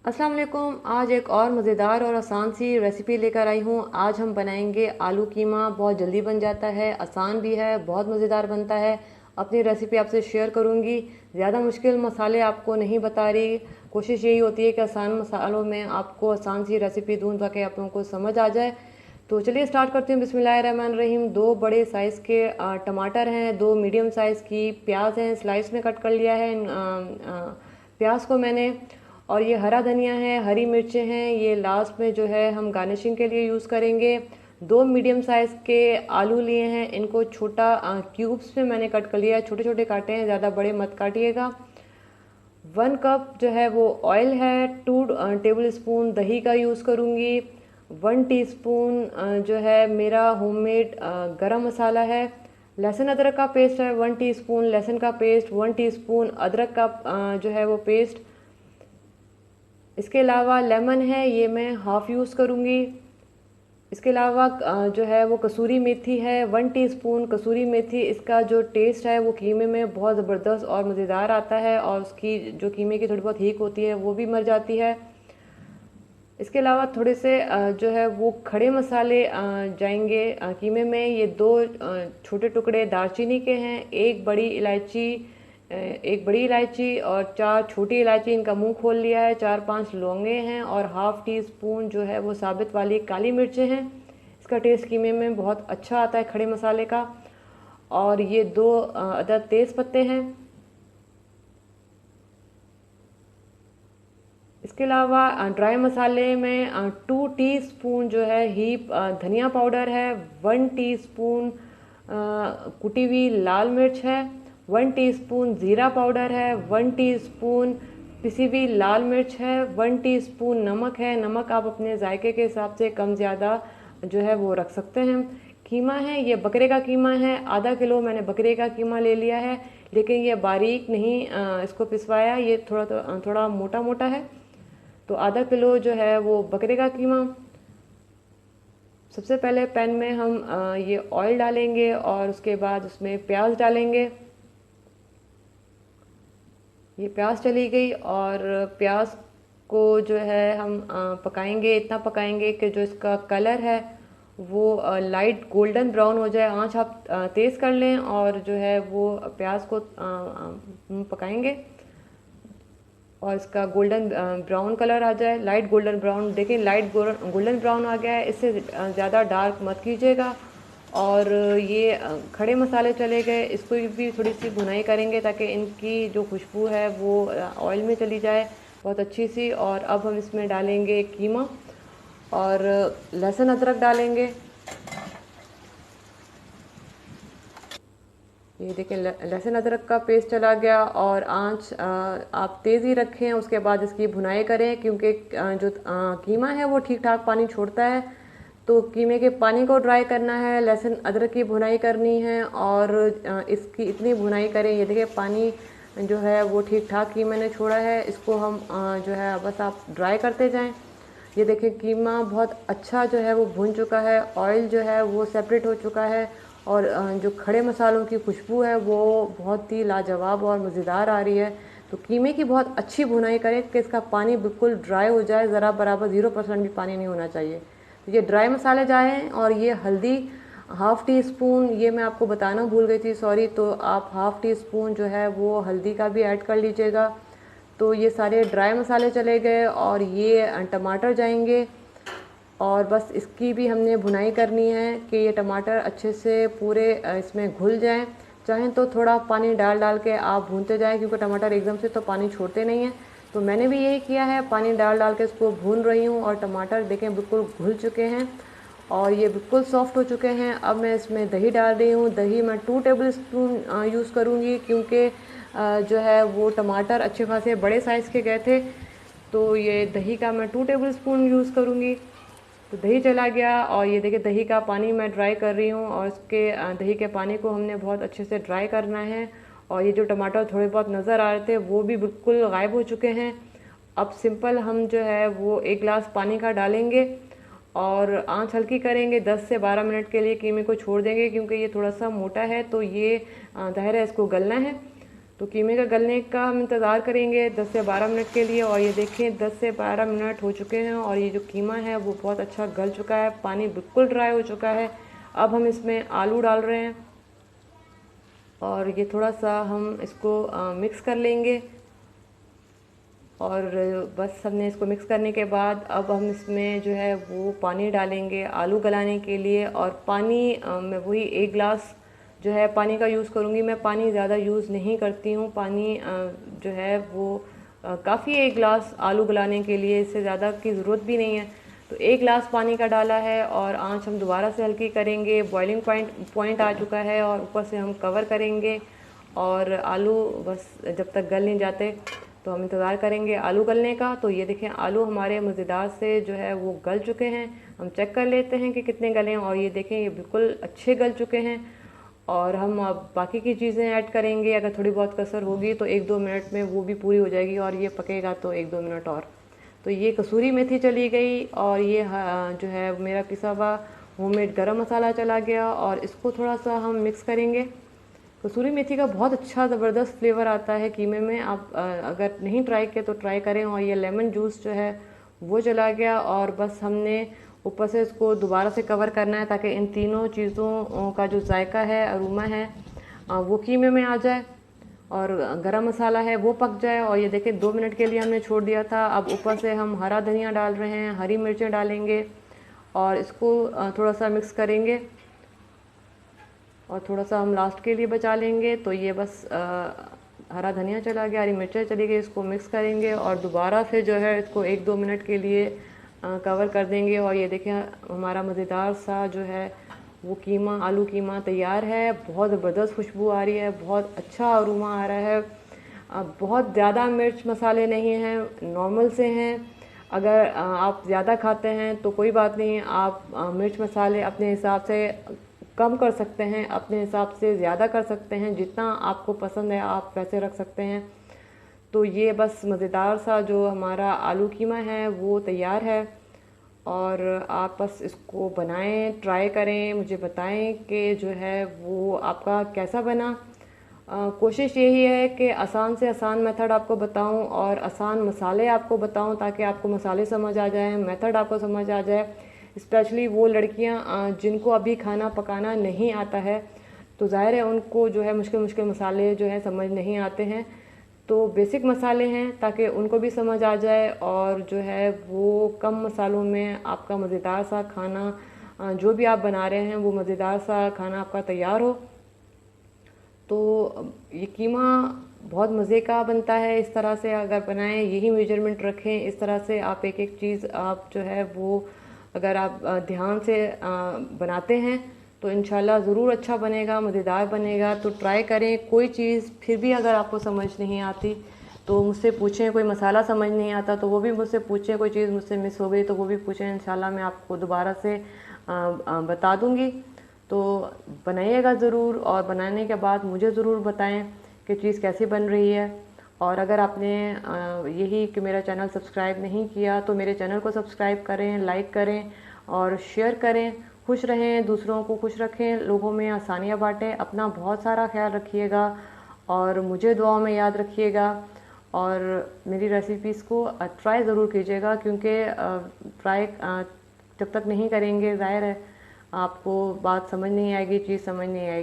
अस्सलाम वालेकुम। आज एक और मज़ेदार और आसान सी रेसिपी लेकर आई हूँ। आज हम बनाएंगे आलू कीमा। बहुत जल्दी बन जाता है, आसान भी है, बहुत मज़ेदार बनता है। अपनी रेसिपी आपसे शेयर करूँगी। ज़्यादा मुश्किल मसाले आपको नहीं बता रही। कोशिश यही होती है कि आसान मसालों में आपको आसान सी रेसिपी दूँ ताकि आप लोगों को समझ आ जाए। तो चलिए स्टार्ट करते हैं। बिस्मिल्लाहिर्रहमानिर्रहीम। 2 बड़े साइज़ के टमाटर हैं, 2 मीडियम साइज़ की प्याज हैं, स्लाइस में कट कर लिया है प्याज को मैंने। और ये हरा धनिया है, हरी मिर्चें हैं, ये लास्ट में जो है हम गार्निशिंग के लिए यूज़ करेंगे। 2 मीडियम साइज़ के आलू लिए हैं, इनको छोटा क्यूब्स में मैंने कट कर लिया है, छोटे छोटे काटे हैं, ज़्यादा बड़े मत काटिएगा। 1 कप जो है वो ऑयल है। 2 टेबल स्पून दही का यूज़ करूँगी। 1 टीस्पून जो है मेरा होममेड गरम मसाला है। लहसुन अदरक का पेस्ट है 1 टीस्पून लहसुन का पेस्ट, 1 टीस्पून अदरक का जो है वो पेस्ट। इसके अलावा लेमन है, ये मैं हाफ़ यूज़ करूँगी। इसके अलावा जो है वो कसूरी मेथी है 1 टीस्पून कसूरी मेथी। इसका जो टेस्ट है वो कीमे में बहुत ज़बरदस्त और मज़ेदार आता है और उसकी जो कीमे की थोड़ी बहुत हीक होती है वो भी मर जाती है। इसके अलावा थोड़े से जो है वो खड़े मसाले जाएंगे कीमे में। ये 2 छोटे टुकड़े दालचीनी के हैं, एक बड़ी इलायची और 4 छोटी इलायची, इनका मुंह खोल लिया है। 4-5 लौंगे हैं और हाफ़ टी स्पून जो है वो साबित वाली काली मिर्चें हैं। इसका टेस्ट कीमे में बहुत अच्छा आता है खड़े मसाले का। और ये 2 अदद तेज़ पत्ते हैं। इसके अलावा ड्राई मसाले में 2 टीस्पून जो है हीप धनिया पाउडर है, 1 टीस्पून कुटी हुई लाल मिर्च है, 1 टीस्पून ज़ीरा पाउडर है, 1 टीस्पून पिसी हुई लाल मिर्च है, 1 टीस्पून नमक है। नमक आप अपने जायके के हिसाब से कम ज़्यादा जो है वो रख सकते हैं। कीमा है, ये बकरे का कीमा है। आधा किलो मैंने बकरे का कीमा ले लिया है, लेकिन ये बारीक नहीं इसको पिसवाया, ये थोड़ा मोटा मोटा है। तो आधा किलो जो है वो बकरे का कीमा। सबसे पहले पैन में हम ये ऑयल डालेंगे और उसके बाद उसमें प्याज डालेंगे। ये प्याज चली गई और प्याज को जो है हम पकाएंगे। इतना पकाएंगे कि जो इसका कलर है वो लाइट गोल्डन ब्राउन हो जाए। आंच आप तेज़ कर लें और जो है वो प्याज को पकाएंगे और इसका गोल्डन ब्राउन कलर आ जाए, लाइट गोल्डन ब्राउन। देखिए लाइट गोल्डन ब्राउन आ गया है, इससे ज़्यादा डार्क मत कीजिएगा। और ये खड़े मसाले चले गए, इसको भी थोड़ी सी भुनाई करेंगे ताकि इनकी जो खुशबू है वो ऑयल में चली जाए बहुत अच्छी सी। और अब हम इसमें डालेंगे कीमा और लहसुन अदरक डालेंगे। ये देखिए लहसुन अदरक का पेस्ट चला गया और आंच आप तेज़ ही रखें। उसके बाद इसकी भुनाई करें क्योंकि जो कीमा है वो ठीक ठाक पानी छोड़ता है, तो कीमे के पानी को ड्राई करना है, लहसुन अदरक की भुनाई करनी है और इसकी इतनी भुनाई करें। ये देखिए पानी जो है वो ठीक ठाक कीमे ने छोड़ा है, इसको हम जो है बस आप ड्राई करते जाएं। ये देखिए कीमा बहुत अच्छा जो है वो भुन चुका है, ऑयल जो है वो सेपरेट हो चुका है और जो खड़े मसालों की खुशबू है वो बहुत ही लाजवाब और मज़ेदार आ रही है। तो कीमे की बहुत अच्छी भुनाई करें कि इसका पानी बिल्कुल ड्राई हो जाए, ज़रा बराबर 0% भी पानी नहीं होना चाहिए। तो ये ड्राई मसाले जाएँ और ये हल्दी हाफ़ टी स्पून, ये मैं आपको बताना भूल गई थी, सॉरी। तो आप हाफ़ टी स्पून जो है वो हल्दी का भी ऐड कर लीजिएगा। तो ये सारे ड्राई मसाले चले गए और ये टमाटर जाएंगे और बस इसकी भी हमने भुनाई करनी है कि ये टमाटर अच्छे से पूरे इसमें घुल जाएं। चाहें तो थोड़ा पानी डाल डाल के आप भूनते जाएं क्योंकि टमाटर एकदम से तो पानी छोड़ते नहीं हैं। तो मैंने भी यही किया है, पानी डाल डाल के इसको भून रही हूँ और टमाटर देखें बिल्कुल घुल चुके हैं और ये बिल्कुल सॉफ्ट हो चुके हैं। अब मैं इसमें दही डाल रही हूँ। दही मैं 2 टेबल स्पून यूज़ करूँगी क्योंकि जो है वो टमाटर अच्छे खासे बड़े साइज़ के गए थे, तो ये दही का मैं 2 टेबल स्पून यूज़ करूँगी। तो दही चला गया और ये देखिए दही का पानी मैं ड्राई कर रही हूँ और इसके दही के पानी को हमने बहुत अच्छे से ड्राई करना है। और ये जो टमाटर थोड़े बहुत नज़र आ रहे थे वो भी बिल्कुल गायब हो चुके हैं। अब सिंपल हम जो है वो 1 गिलास पानी का डालेंगे और आंच हल्की करेंगे। 10 से 12 मिनट के लिए कीमे को छोड़ देंगे क्योंकि ये थोड़ा सा मोटा है, तो ये ज़ाहिर है इसको गलना है। तो कीमे का गलने का हम इंतज़ार करेंगे 10 से 12 मिनट के लिए। और ये देखें 10 से 12 मिनट हो चुके हैं और ये जो कीमा है वो बहुत अच्छा गल चुका है, पानी बिल्कुल ड्राई हो चुका है। अब हम इसमें आलू डाल रहे हैं और ये थोड़ा सा हम इसको मिक्स कर लेंगे। और बस हमने इसको मिक्स करने के बाद अब हम इसमें जो है वो पानी डालेंगे आलू गलाने के लिए। और पानी मैं वही 1 गिलास जो है पानी का यूज़ करूँगी। मैं पानी ज़्यादा यूज़ नहीं करती हूँ, पानी जो है वो काफ़ी है 1 गिलास आलू गलाने के लिए, इससे ज़्यादा की ज़रूरत भी नहीं है। तो 1 गिलास पानी का डाला है और आंच हम दोबारा से हल्की करेंगे। बॉइलिंग पॉइंट आ चुका है और ऊपर से हम कवर करेंगे और आलू बस जब तक गल नहीं जाते तो हम इंतज़ार करेंगे आलू गलने का। तो ये देखें आलू हमारे मज़ेदार से जो है वो गल चुके हैं। हम चेक कर लेते हैं कि कितने गले हैं और ये देखें ये बिल्कुल अच्छे गल चुके हैं। और हम अब बाकी की चीज़ें ऐड करेंगे, अगर थोड़ी बहुत कसर होगी तो 1-2 मिनट में वो भी पूरी हो जाएगी और ये पकेगा तो 1-2 मिनट और। तो ये कसूरी मेथी चली गई और ये जो है मेरा पिसा हुआ होममेड गरम मसाला चला गया और इसको थोड़ा सा हम मिक्स करेंगे। कसूरी मेथी का बहुत अच्छा ज़बरदस्त फ्लेवर आता है कीमे में, आप अगर नहीं ट्राई किया तो ट्राई करें। और ये लेमन जूस जो है वो चला गया और बस हमने ऊपर से इसको दोबारा से कवर करना है ताकि इन तीनों चीज़ों का जो जायका है, अरोमा है, वो कीमे में आ जाए और गरम मसाला है वो पक जाए। और ये देखें 2 मिनट के लिए हमने छोड़ दिया था। अब ऊपर से हम हरा धनिया डाल रहे हैं, हरी मिर्चें डालेंगे और इसको थोड़ा सा मिक्स करेंगे और थोड़ा सा हम लास्ट के लिए बचा लेंगे। तो ये बस हरा धनिया चला गया, हरी मिर्चें चली गई, इसको मिक्स करेंगे और दोबारा से जो है इसको 1-2 मिनट के लिए कवर कर देंगे। और ये देखें हमारा मज़ेदार सा जो है वो कीमा, आलू कीमा तैयार है। बहुत ज़बरदस्त खुशबू आ रही है, बहुत अच्छा अरोमा आ रहा है। बहुत ज़्यादा मिर्च मसाले नहीं हैं, नॉर्मल से हैं। अगर आप ज़्यादा खाते हैं तो कोई बात नहीं, आप मिर्च मसाले अपने हिसाब से कम कर सकते हैं, अपने हिसाब से ज़्यादा कर सकते हैं, जितना आपको पसंद है आप वैसे रख सकते हैं। तो ये बस मज़ेदार सा जो हमारा आलू कीमा है वो तैयार है और आप बस इसको बनाएं, ट्राई करें, मुझे बताएं कि जो है वो आपका कैसा बना। कोशिश यही है कि आसान से आसान मेथड आपको बताऊं और आसान मसाले आपको बताऊं ताकि आपको मसाले समझ आ जाएं, मेथड आपको समझ आ जाए। स्पेशली वो लड़कियां जिनको अभी खाना पकाना नहीं आता है, तो ज़ाहिर है उनको जो है मुश्किल मुश्किल मसाले जो है समझ नहीं आते हैं। तो बेसिक मसाले हैं ताकि उनको भी समझ आ जाए और जो है वो कम मसालों में आपका मज़ेदार सा खाना जो भी आप बना रहे हैं वो मज़ेदार सा खाना आपका तैयार हो। तो ये कीमा बहुत मज़े का बनता है। इस तरह से अगर बनाएं, यही मेजरमेंट रखें, इस तरह से आप एक एक चीज़ आप जो है वो अगर आप ध्यान से बनाते हैं तो इंशाल्लाह ज़रूर अच्छा बनेगा, मज़ेदार बनेगा। तो ट्राई करें। कोई चीज़ फिर भी अगर आपको समझ नहीं आती तो मुझसे पूछें, कोई मसाला समझ नहीं आता तो वो भी मुझसे पूछें, कोई चीज़ मुझसे मिस हो गई तो वो भी पूछें, इंशाल्लाह मैं आपको दोबारा से बता दूँगी। तो बनाइएगा ज़रूर और बनाने के बाद मुझे ज़रूर बताएं कि चीज़ कैसी बन रही है। और अगर आपने यही कि मेरा चैनल सब्सक्राइब नहीं किया तो मेरे चैनल को सब्सक्राइब करें, लाइक करें और शेयर करें। खुश रहें, दूसरों को खुश रखें, लोगों में आसानियाँ बांटें। अपना बहुत सारा ख्याल रखिएगा और मुझे दुआओं में याद रखिएगा और मेरी रेसिपीज़ को ट्राई ज़रूर कीजिएगा, क्योंकि ट्राई जब तक नहीं करेंगे ज़ाहिर है आपको बात समझ नहीं आएगी, चीज़ समझ नहीं आएगी।